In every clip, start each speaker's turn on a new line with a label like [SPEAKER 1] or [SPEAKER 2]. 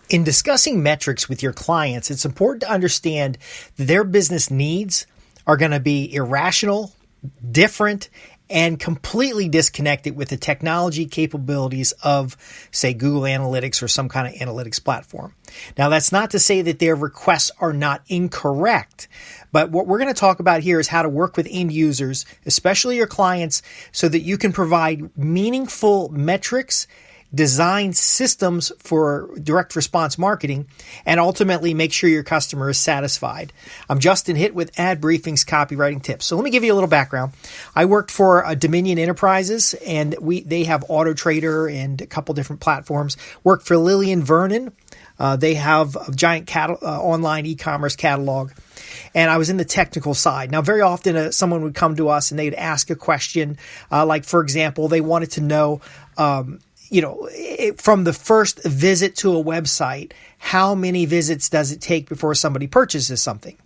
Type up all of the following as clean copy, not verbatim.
[SPEAKER 1] In discussing metrics with your clients, it's important to understand that their business needs are going to be irrational, different, and completely disconnected with the technology capabilities of, say, Google Analytics or some kind of analytics platform. Now, that's not to say that their requests are not incorrect, but what we're going to talk about here is how to work with end users, especially your clients, so that you can provide meaningful metrics, design systems for direct response marketing, and ultimately make sure your customer is satisfied. I'm Justin Hitt with Ad Briefing's Copywriting Tips. So let me give you a little background. I worked for Dominion Enterprises, and they have AutoTrader and a couple different platforms. Worked for Lillian Vernon. They have a giant online e-commerce catalog. And I was in the technical side. Now, very often someone would come to us and they'd ask a question, like, for example, they wanted to know, from the first visit to a website, how many visits does it take before somebody purchases something?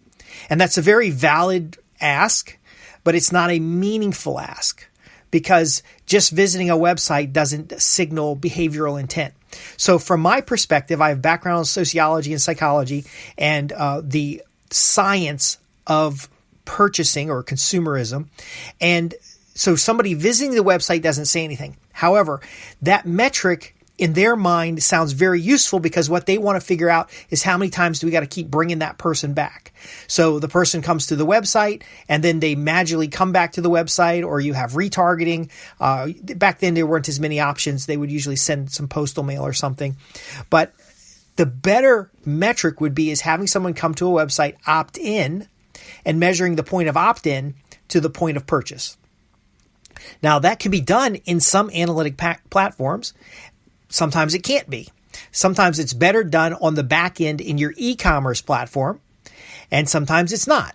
[SPEAKER 1] And that's a very valid ask, but it's not a meaningful ask because just visiting a website doesn't signal behavioral intent. So from my perspective, I have background in sociology and psychology and the science of purchasing or consumerism. And so somebody visiting the website doesn't say anything. However, that metric in their mind sounds very useful because what they want to figure out is how many times do we got to keep bringing that person back. So the person comes to the website and then they magically come back to the website, or you have retargeting. Back then there weren't as many options. They would usually send some postal mail or something. But the better metric would be is having someone come to a website, opt in, and measuring the point of opt-in to the point of purchase. Now, that can be done in some analytic platforms. Sometimes it can't be. Sometimes it's better done on the back end in your e-commerce platform, and sometimes it's not.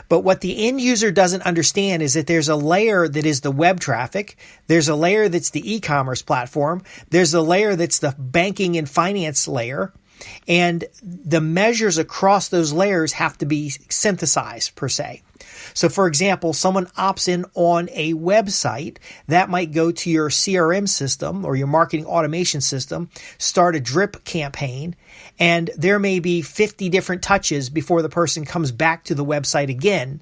[SPEAKER 1] But what the end user doesn't understand is that there's a layer that is the web traffic. There's a layer that's the e-commerce platform. There's a layer that's the banking and finance layer. And the measures across those layers have to be synthesized, per se. So, for example, someone opts in on a website that might go to your CRM system or your marketing automation system, start a drip campaign, and there may be 50 different touches before the person comes back to the website again.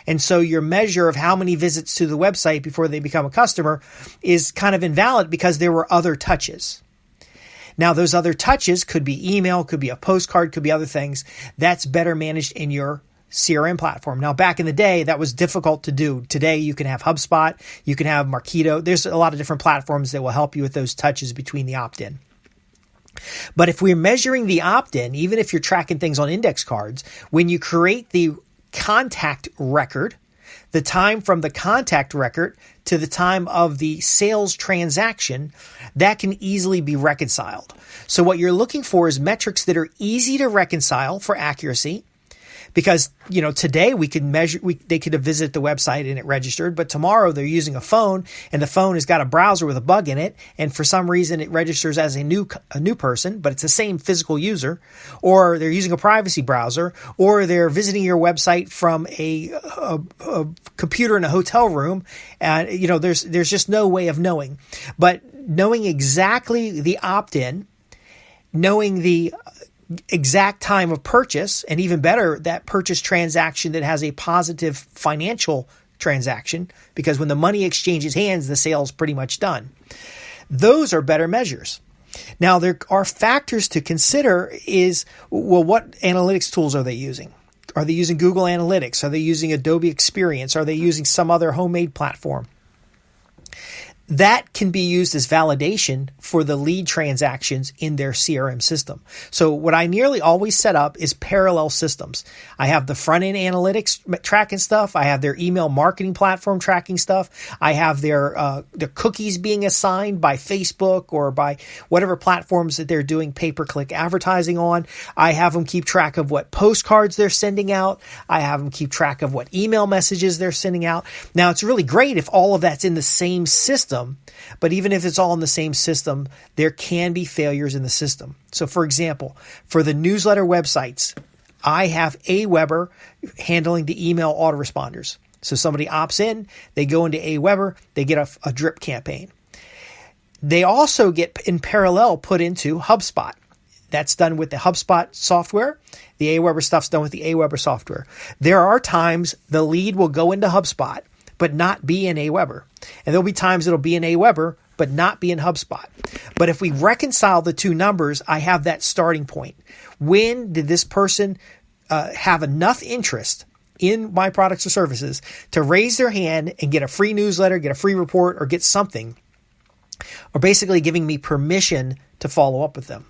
[SPEAKER 1] And so your measure of how many visits to the website before they become a customer is kind of invalid because there were other touches. Now, those other touches could be email, could be a postcard, could be other things. That's better managed in your CRM platform. Now, back in the day, that was difficult to do. Today, you can have HubSpot, you can have Marketo. There's a lot of different platforms that will help you with those touches between the opt-in. But if we're measuring the opt-in, even if you're tracking things on index cards, when you create the contact record, the time from the contact record to the time of the sales transaction, that can easily be reconciled. So what you're looking for is metrics that are easy to reconcile for accuracy. Because, today we can measure, they could have visited the website and it registered, but tomorrow they're using a phone and the phone has got a browser with a bug in it. And for some reason it registers as a new person, but it's the same physical user, or they're using a privacy browser, or they're visiting your website from a computer in a hotel room. And, there's just no way of knowing, but knowing exactly the opt-in, knowing the exact time of purchase, and even better, that purchase transaction that has a positive financial transaction, because when the money exchanges hands, the sale's pretty much done. Those are better measures. Now, there are factors to consider is, what analytics tools are they using? Are they using Google Analytics? Are they using Adobe Experience? Are they using some other homemade platform? That can be used as validation for the lead transactions in their CRM system. So what I nearly always set up is parallel systems. I have the front-end analytics tracking stuff. I have their email marketing platform tracking stuff. I have their cookies being assigned by Facebook or by whatever platforms that they're doing pay-per-click advertising on. I have them keep track of what postcards they're sending out. I have them keep track of what email messages they're sending out. Now, it's really great if all of that's in the same system. But even if it's all in the same system, there can be failures in the system. So for example, for the newsletter websites, I have Aweber handling the email autoresponders. So somebody opts in, they go into Aweber, they get a drip campaign. They also get in parallel put into HubSpot. That's done with the HubSpot software. The Aweber stuff's done with the Aweber software. There are times the lead will go into HubSpot, but not be in Aweber. And there'll be times it'll be in Aweber, but not be in HubSpot. But if we reconcile the two numbers, I have that starting point. When did this person have enough interest in my products or services to raise their hand and get a free newsletter, get a free report, or get something, or basically giving me permission to follow up with them?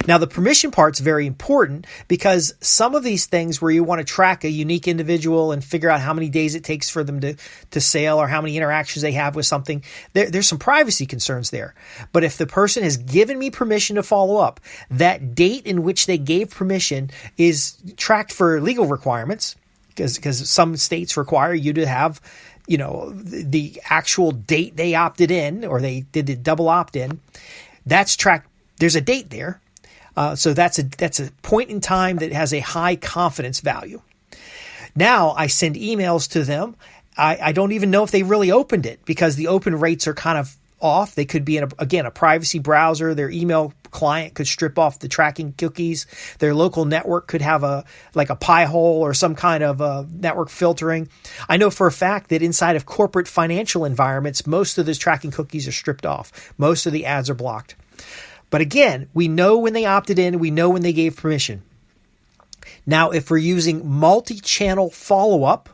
[SPEAKER 1] Now, the permission part's very important because some of these things where you want to track a unique individual and figure out how many days it takes for them to sale or how many interactions they have with something, there's some privacy concerns there. But if the person has given me permission to follow up, that date in which they gave permission is tracked for legal requirements because some states require you to have, the actual date they opted in or they did the double opt-in. That's tracked. There's a date there. So that's a point in time that has a high confidence value. Now I send emails to them. I don't even know if they really opened it because the open rates are kind of off. They could be in a privacy browser. Their email client could strip off the tracking cookies. Their local network could have a pie hole or some kind of network filtering. I know for a fact that inside of corporate financial environments, most of those tracking cookies are stripped off. Most of the ads are blocked. But again, we know when they opted in, we know when they gave permission. Now, if we're using multi-channel follow-up,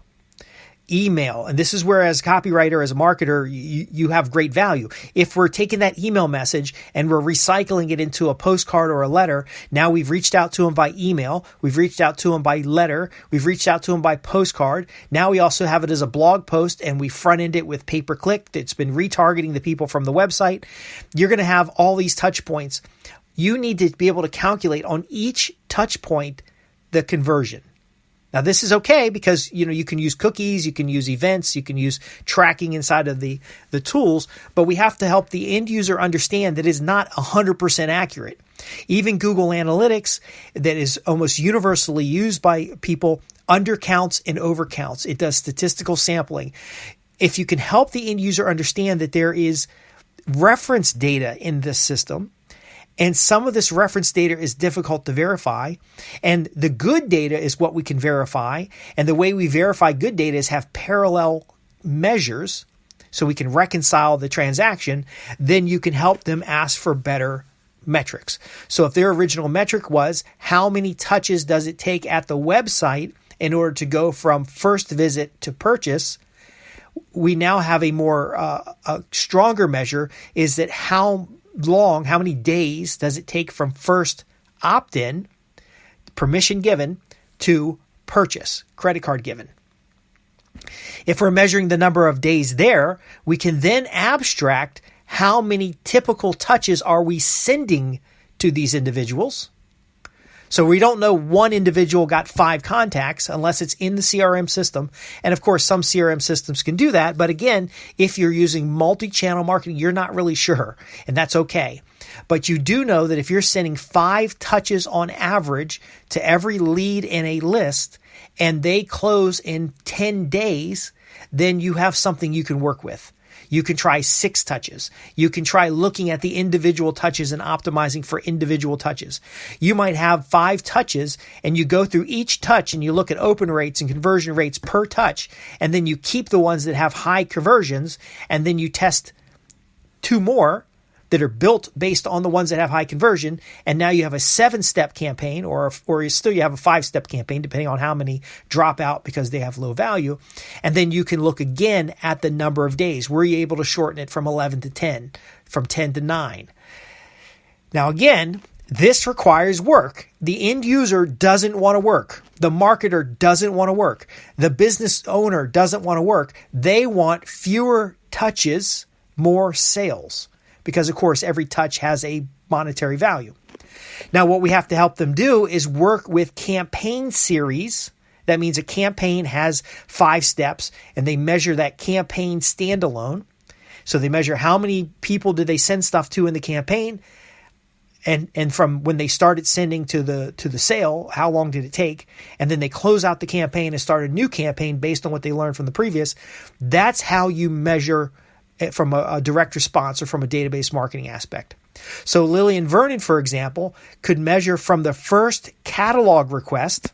[SPEAKER 1] email, and this is where as a copywriter, as a marketer, you have great value. If we're taking that email message and we're recycling it into a postcard or a letter, now we've reached out to them by email, we've reached out to them by letter, we've reached out to them by postcard. Now we also have it as a blog post and we front-end it with pay-per-click that's been retargeting the people from the website. You're going to have all these touch points. You need to be able to calculate on each touch point the conversion. Now, this is okay because, you can use cookies, you can use events, you can use tracking inside of the tools, but we have to help the end user understand that it's not 100% accurate. Even Google Analytics, that is almost universally used by people, undercounts and overcounts. It does statistical sampling. If you can help the end user understand that there is reference data in this system, and some of this reference data is difficult to verify. And the good data is what we can verify. And the way we verify good data is have parallel measures so we can reconcile the transaction. Then you can help them ask for better metrics. So if their original metric was how many touches does it take at the website in order to go from first visit to purchase, we now have a stronger measure is that how many days does it take from first opt-in, permission given, to purchase, credit card given. If we're measuring the number of days there, we can then abstract how many typical touches are we sending to these individuals. So we don't know one individual got 5 contacts unless it's in the CRM system. And of course, some CRM systems can do that. But again, if you're using multi-channel marketing, you're not really sure. And that's okay. But you do know that if you're sending 5 touches on average to every lead in a list and they close in 10 days, then you have something you can work with. You can try 6 touches. You can try looking at the individual touches and optimizing for individual touches. You might have 5 touches and you go through each touch and you look at open rates and conversion rates per touch. And then you keep the ones that have high conversions and then you test 2 more that are built based on the ones that have high conversion. And now you have a 7-step campaign or you have a 5-step campaign, depending on how many drop out because they have low value. And then you can look again at the number of days. Were you able to shorten it from 11 to 10, from 10 to 9? Now, again, this requires work. The end user doesn't want to work. The marketer doesn't want to work. The business owner doesn't want to work. They want fewer touches, more sales. Because, of course, every touch has a monetary value. Now, what we have to help them do is work with campaign series. That means a campaign has 5 steps, and they measure that campaign standalone. So they measure how many people did they send stuff to in the campaign, and from when they started sending to the sale, how long did it take? And then they close out the campaign and start a new campaign based on what they learned from the previous. That's how you measure from a direct response or from a database marketing aspect. So Lillian Vernon, for example, could measure from the first catalog request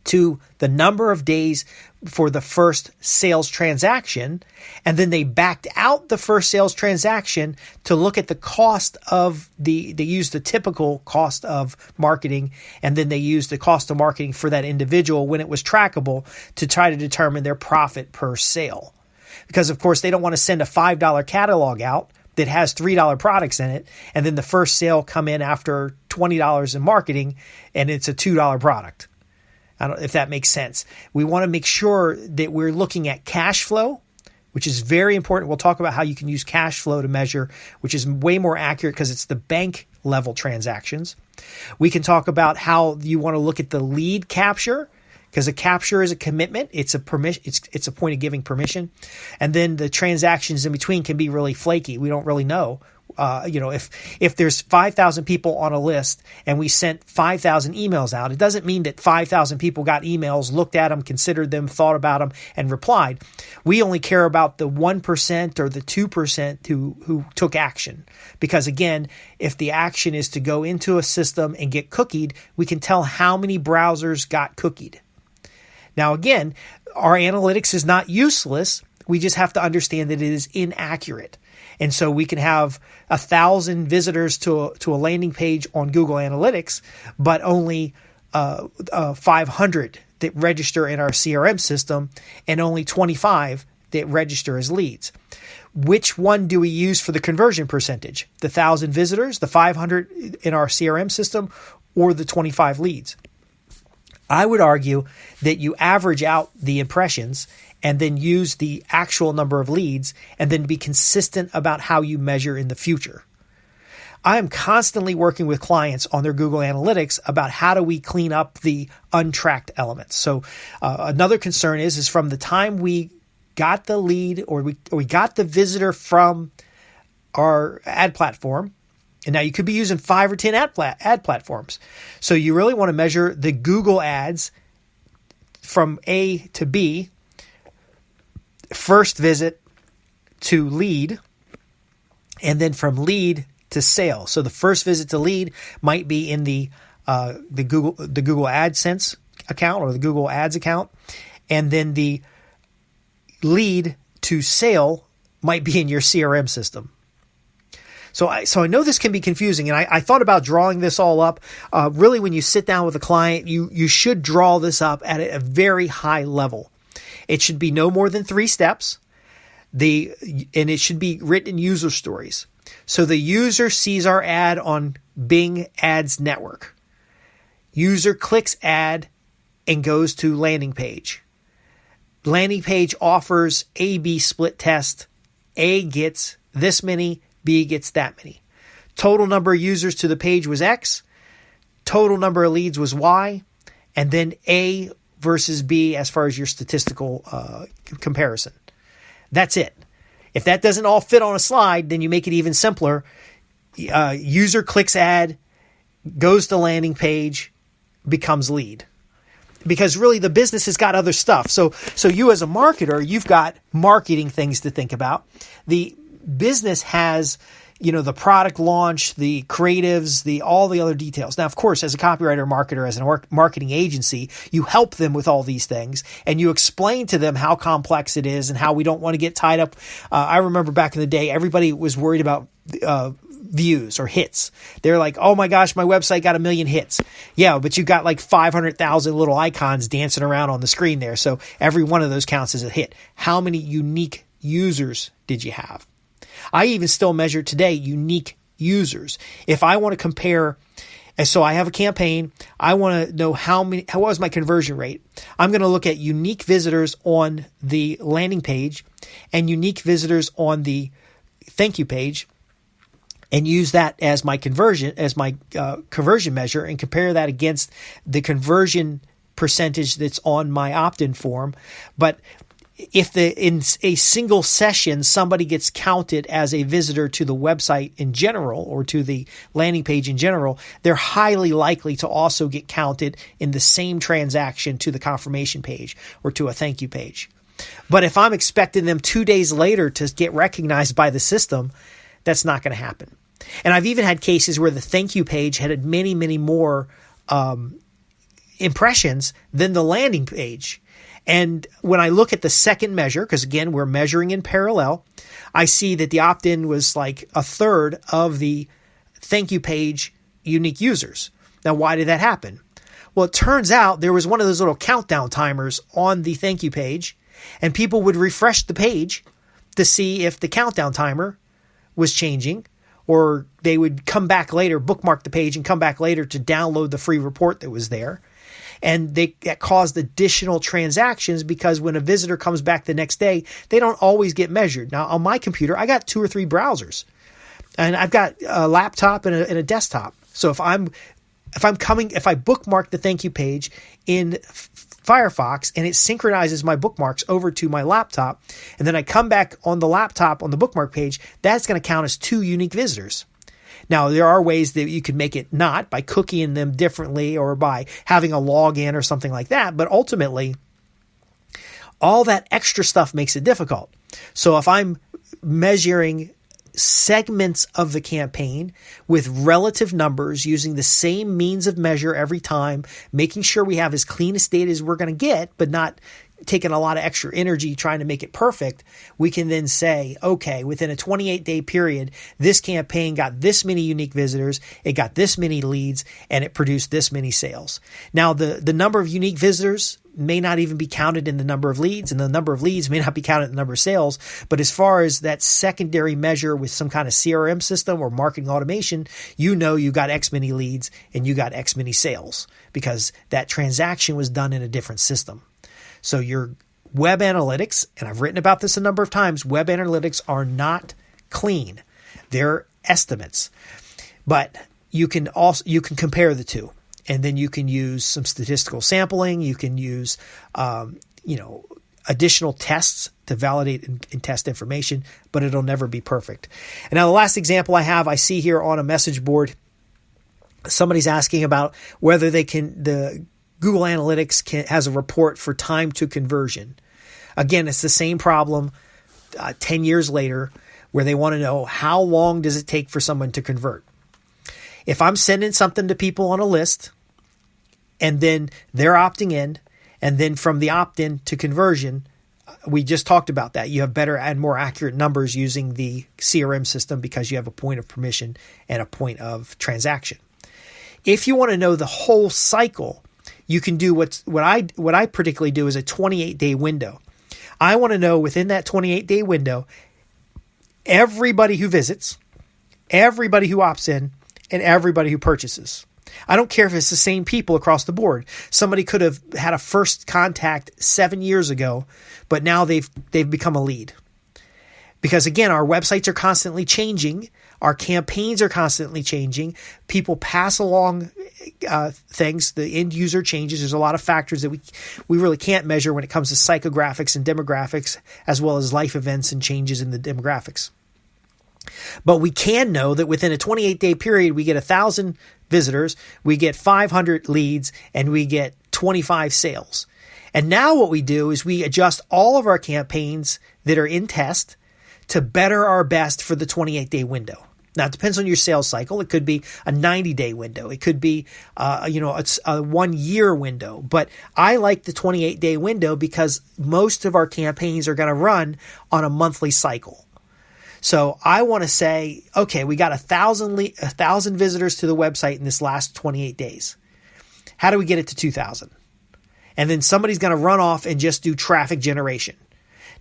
[SPEAKER 1] to the number of days for the first sales transaction, and then they backed out the first sales transaction to look at the cost of they used the typical cost of marketing, and then they used the cost of marketing for that individual when it was trackable to try to determine their profit per sale. Because of course they don't want to send a $5 catalog out that has $3 products in it, and then the first sale come in after $20 in marketing and it's a $2 product. I don't know if that makes sense. We want to make sure that we're looking at cash flow, which is very important. We'll talk about how you can use cash flow to measure, which is way more accurate because it's the bank level transactions. We can talk about how you want to look at the lead capture, because a capture is a commitment. It's a permission. It's a point of giving permission. And then the transactions in between can be really flaky. We don't really know. If there's 5,000 people on a list and we sent 5,000 emails out, it doesn't mean that 5,000 people got emails, looked at them, considered them, thought about them, and replied. We only care about the 1% or the 2% who took action. Because again, if the action is to go into a system and get cookied, we can tell how many browsers got cookied. Now, again, our analytics is not useless. We just have to understand that it is inaccurate. And so we can have 1,000 visitors to a landing page on Google Analytics, but only 500 that register in our CRM system and only 25 that register as leads. Which one do we use for the conversion percentage? The 1,000 visitors, the 500 in our CRM system, or the 25 leads? I would argue that you average out the impressions and then use the actual number of leads and then be consistent about how you measure in the future. I am constantly working with clients on their Google Analytics about how do we clean up the untracked elements. So another concern is from the time we got the lead or we got the visitor from our ad platform. And now you could be using 5 or 10 ad platforms. So you really want to measure the Google ads from A to B, first visit to lead, and then from lead to sale. So the first visit to lead might be in the Google AdSense account or the Google Ads account, and then the lead to sale might be in your CRM system. So I know this can be confusing, and I thought about drawing this all up. Really, when you sit down with a client, you should draw this up at a very high level. It should be no more than 3 steps, and it should be written in user stories. So the user sees our ad on Bing Ads Network. User clicks ad and goes to landing page. Landing page offers A/B split test. A gets this many, B gets that many. Total number of users to the page was X. Total number of leads was Y. And then A versus B as far as your statistical comparison. That's it. If that doesn't all fit on a slide, then you make it even simpler. User clicks ad, goes to landing page, becomes lead. Because really the business has got other stuff. So you as a marketer, you've got marketing things to think about. The business has, the product launch, the creatives, all the other details. Now, of course, as a copywriter, marketer, as a marketing agency, you help them with all these things and you explain to them how complex it is and how we don't want to get tied up. I remember back in the day, everybody was worried about views or hits. They're like, oh my gosh, my website got 1 million hits. Yeah, but you got like 500,000 little icons dancing around on the screen there. So every one of those counts as a hit. How many unique users did you have? I even still measure today unique users. If I want to compare, and so I have a campaign, I want to know what was my conversion rate. I'm going to look at unique visitors on the landing page and unique visitors on the thank you page and use that as my conversion measure and compare that against the conversion percentage that's on my opt-in form. But if in a single session, somebody gets counted as a visitor to the website in general or to the landing page in general, they're highly likely to also get counted in the same transaction to the confirmation page or to a thank you page. But if I'm expecting them 2 days later to get recognized by the system, that's not going to happen. And I've even had cases where the thank you page had many, many more impressions than the landing page. And when I look at the second measure, because again, we're measuring in parallel, I see that the opt-in was like a third of the thank you page unique users. Now, why did that happen? Well, it turns out there was one of those little countdown timers on the thank you page, and people would refresh the page to see if the countdown timer was changing, or they would come back later, bookmark the page and come back later to download the free report that was there. And that caused additional transactions because when a visitor comes back the next day, they don't always get measured. Now, on my computer, I got 2 or 3 browsers, and I've got a laptop and a desktop. So if I bookmark the thank you page in Firefox and it synchronizes my bookmarks over to my laptop, and then I come back on the laptop on the bookmark page, that's going to count as 2 unique visitors. Now, there are ways that you can make it not by cookieing them differently or by having a login or something like that. But ultimately, all that extra stuff makes it difficult. So if I'm measuring segments of the campaign with relative numbers using the same means of measure every time, making sure we have as clean a data as we're going to get, but not taking a lot of extra energy trying to make it perfect, we can then say, okay, within a 28-day period, this campaign got this many unique visitors, it got this many leads, and it produced this many sales. Now, the number of unique visitors may not even be counted in the number of leads, and the number of leads may not be counted in the number of sales. But as far as that secondary measure with some kind of CRM system or marketing automation, you know you got X many leads and you got X many sales because that transaction was done in a different system. So your web analytics, and I've written about this a number of times, web analytics are not clean. They're estimates. But you can compare the two. And then you can use some statistical sampling. You can use, additional tests to validate and test information, but it'll never be perfect. And now the last example I see here on a message board, somebody's asking about whether the Google Analytics has a report for time to conversion. Again, it's the same problem 10 years later where they want to know how long does it take for someone to convert. If I'm sending something to people on a list and then they're opting in, and then from the opt-in to conversion, we just talked about that. You have better and more accurate numbers using the CRM system because you have a point of permission and a point of transaction. If you want to know the whole cycle, you can do what I particularly do is a 28-day window. I want to know within that 28-day window, everybody who visits, everybody who opts in, and everybody who purchases. I don't care if it's the same people across the board. Somebody could have had a first contact 7 years ago, but now they've become a lead. Because again, our websites are constantly changing. Our campaigns are constantly changing. People pass along things. The end user changes. There's a lot of factors that we really can't measure when it comes to psychographics and demographics, as well as life events and changes in the demographics. But we can know that within a 28-day period, we get 1,000 visitors, we get 500 leads, and we get 25 sales. And now what we do is we adjust all of our campaigns that are in test to better our best for the 28-day window. Now, it depends on your sales cycle. It could be a 90-day window. It could be, it's a 1-year window. But I like the 28-day window because most of our campaigns are going to run on a monthly cycle. So I want to say, okay, we got 1,000 visitors to the website in this last 28 days. How do we get it to 2,000? And then somebody's going to run off and just do traffic generation.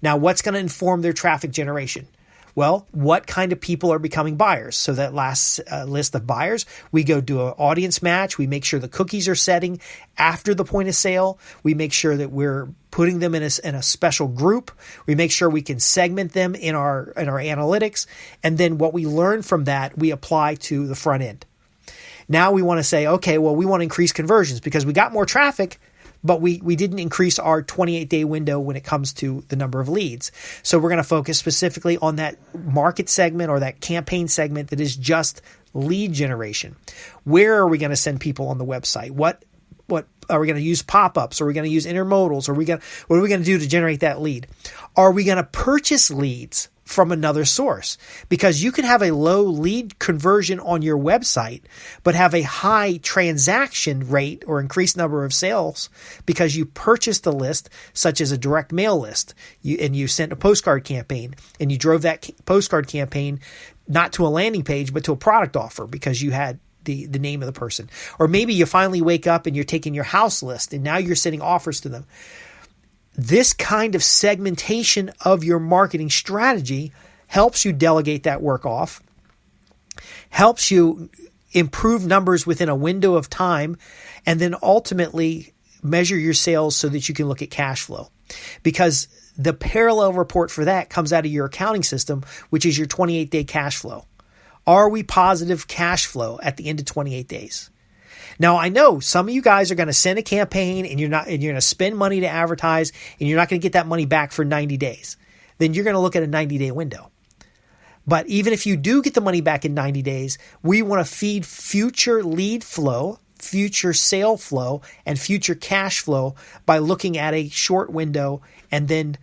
[SPEAKER 1] Now, what's going to inform their traffic generation? Well, what kind of people are becoming buyers? So that last list of buyers, we go do an audience match. We make sure the cookies are setting after the point of sale. We make sure that we're putting them in a special group. We make sure we can segment them in our analytics. And then what we learn from that, we apply to the front end. Now we want to say, okay, well, we want to increase conversions because we got more traffic, but we didn't increase our 28-day window when it comes to the number of leads. So we're going to focus specifically on that market segment or that campaign segment that is just lead generation. Where are we going to send people on the website? What are we going to use pop-ups? Are we going to use intermodals? What are we going to do to generate that lead? Are we going to purchase leads from another source, because you can have a low lead conversion on your website, but have a high transaction rate or increased number of sales because you purchased a list, such as a direct mail list, and you sent a postcard campaign, and you drove that postcard campaign not to a landing page, but to a product offer because you had the name of the person. Or maybe you finally wake up and you're taking your house list and now you're sending offers to them. This kind of segmentation of your marketing strategy helps you delegate that work off, helps you improve numbers within a window of time, and then ultimately measure your sales so that you can look at cash flow. Because the parallel report for that comes out of your accounting system, which is your 28-day cash flow. Are we positive cash flow at the end of 28 days? Now, I know some of you guys are going to send a campaign and you're going to spend money to advertise and you're not going to get that money back for 90 days. Then you're going to look at a 90-day window. But even if you do get the money back in 90 days, we want to feed future lead flow, future sale flow, and future cash flow by looking at a short window and then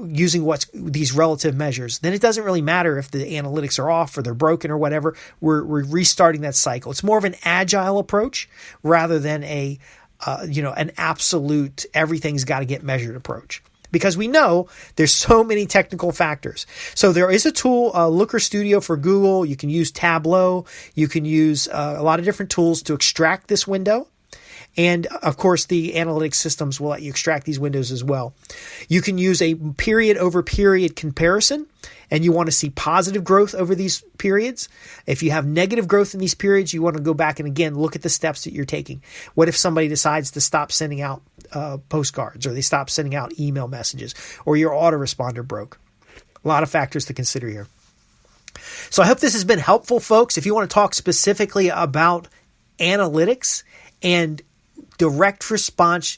[SPEAKER 1] using these relative measures. Then it doesn't really matter if the analytics are off or they're broken or whatever. We're restarting that cycle. It's more of an agile approach rather than an absolute everything's got to get measured approach. Because we know there's so many technical factors. So there is a tool, Looker Studio for Google. You can use Tableau. You can use a lot of different tools to extract this window. And of course, the analytics systems will let you extract these windows as well. You can use a period over period comparison, and you want to see positive growth over these periods. If you have negative growth in these periods, you want to go back and again, look at the steps that you're taking. What if somebody decides to stop sending out postcards, or they stop sending out email messages, or your autoresponder broke? A lot of factors to consider here. So I hope this has been helpful, folks. If you want to talk specifically about analytics and direct response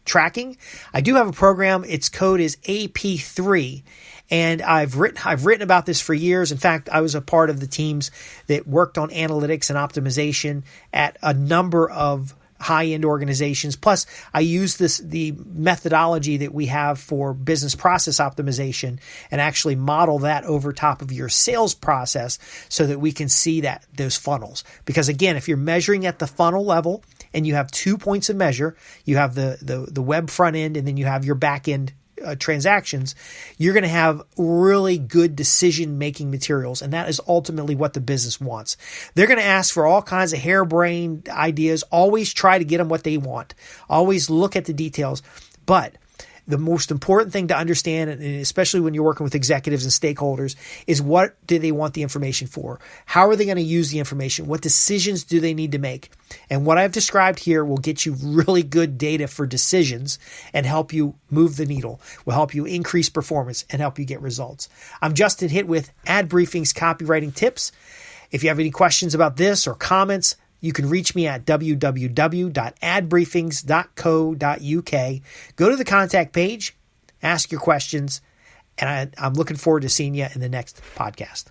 [SPEAKER 1] tracking, I do have a program. Its code is AP3, and I've written about this for years. In fact, I was a part of the teams that worked on analytics and optimization at a number of high-end organizations. Plus, I use the methodology that we have for business process optimization and actually model that over top of your sales process so that we can see those funnels. Because again, if you're measuring at the funnel level and you have 2 points of measure, you have the web front end and then you have your back end transactions, you're going to have really good decision-making materials. And that is ultimately what the business wants. They're going to ask for all kinds of harebrained ideas. Always try to get them what they want. Always look at the details. But the most important thing to understand, and especially when you're working with executives and stakeholders, is what do they want the information for? How are they going to use the information? What decisions do they need to make? And what I've described here will get you really good data for decisions and help you move the needle, will help you increase performance and help you get results. I'm Justin Hitt with Ad Briefing's Copywriting Tips. If you have any questions about this or comments, you can reach me at www.adbriefings.co.uk. Go to the contact page, ask your questions, and I'm looking forward to seeing you in the next podcast.